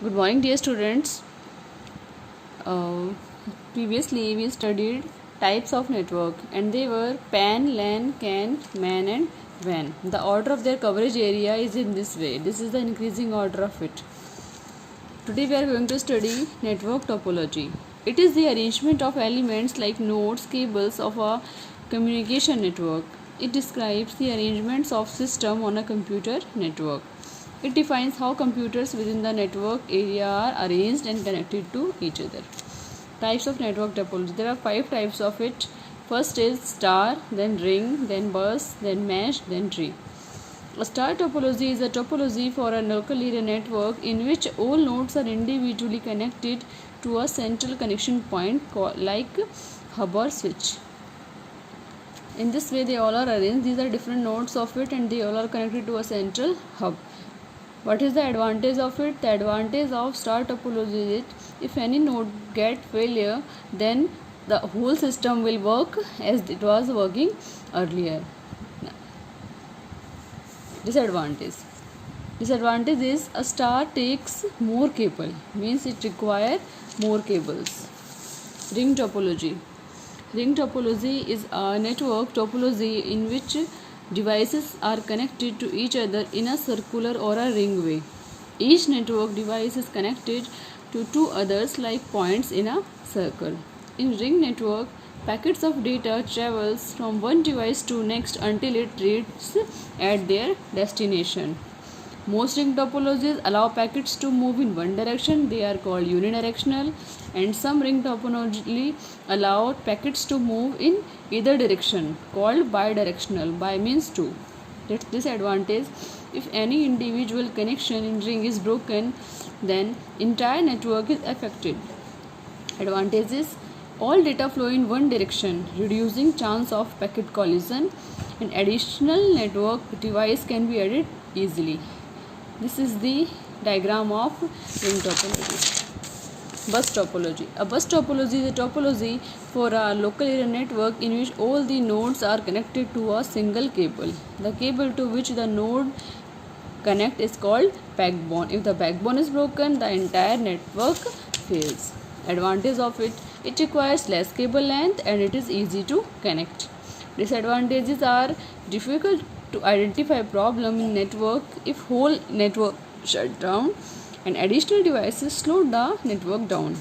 Good morning, dear students. Uh, Previously, we studied types of network, and they were PAN, LAN, CAN, MAN, and WAN. The order of their coverage area is in this way. This is the increasing order of it. Today, we are going to study network topology. It is the arrangement of elements like nodes, cables of a communication network. It describes the arrangements of system on a computer network. It defines how computers within the network area are arranged and connected to each other. Types of network topology. There are 5 types of it. First is star, then ring, then bus, then mesh, then tree. A star topology is a topology for a local area network in which all nodes are individually connected to a central connection point like hub or switch. In this way, they all are arranged. These are different nodes of it, and they all are connected to a central hub. What is the advantage of it? The advantage of star topology is if any node get failure, then the whole system will work as it was working earlier. Disadvantage is a star takes more cable, means it require more cables. Ring topology. Ring topology is a network topology in which devices are connected to each other in a circular or a ring way. Each network device is connected to two others like points in a circle. In ring network, packets of data travels from one device to next until it reaches at their destination. Most ring topologies allow packets to move in one direction, they are called unidirectional, and some ring topology allow packets to move in either direction, called bidirectional. Bi means two. That's disadvantage. If any individual connection in ring is broken, then entire network is affected. Advantage is all data flow in one direction, reducing chance of packet collision. An additional network device can be added easily. This is the diagram of ring topology. Bus topology. A bus topology is a topology for a local area network in which all the nodes are connected to a single cable. The cable to which the node connect is called backbone. If the backbone is broken, the entire network fails. Advantage of it, it requires less cable length and it is easy to connect. Disadvantages are difficult to identify problem in network if whole network shut down and additional devices slow the network down.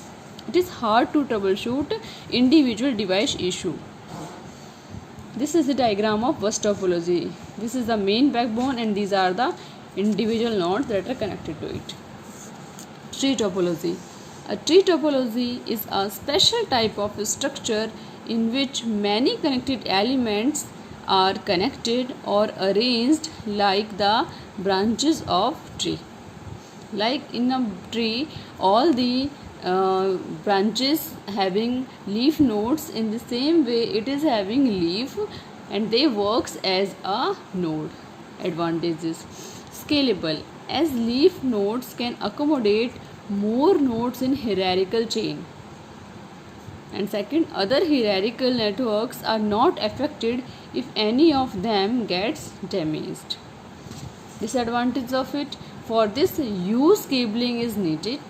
It is hard to troubleshoot individual device issue. This is the diagram of bus topology. This is the main backbone and these are the individual nodes that are connected to it. Tree topology. A tree topology is a special type of structure in which many connected elements are connected or arranged like the branches of tree. Like in a tree, all the branches having leaf nodes, in the same way it is having leaf and they works as a node. Advantages: scalable, as leaf nodes can accommodate more nodes in hierarchical chain. And second, other hierarchical networks are not affected if any of them gets damaged. Disadvantage of it, for this use cabling is needed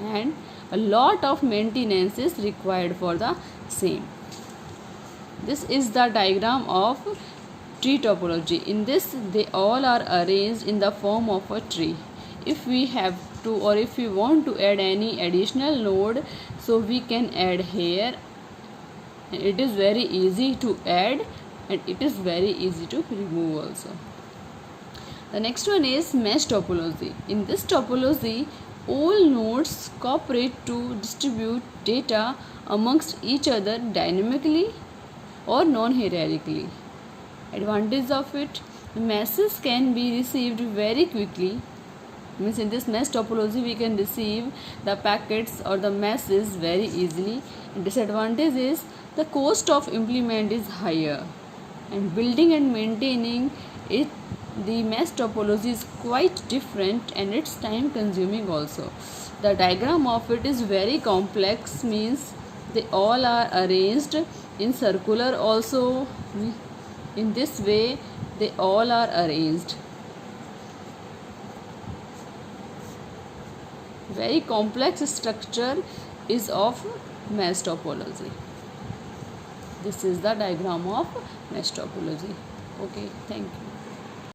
and a lot of maintenance is required for the same. This is the diagram of tree topology. In this, they all are arranged in the form of a tree. If we have to or if we want to add any additional node, so we can add here. It is very easy to add and it is very easy to remove also. The next one is mesh topology. In this topology, all nodes cooperate to distribute data amongst each other dynamically or non-hierarchically. Advantage of it, the meshes can be received very quickly. Means in this mesh topology we can receive the packets or the meshes very easily. And disadvantage is the cost of implement is higher and building and maintaining it, the mesh topology is quite different and it's time consuming also. The diagram of it is very complex, means they all are arranged in circular also. In this way they all are arranged. Very complex structure is of mesh topology. This is the diagram of mesh topology. Okay, thank you.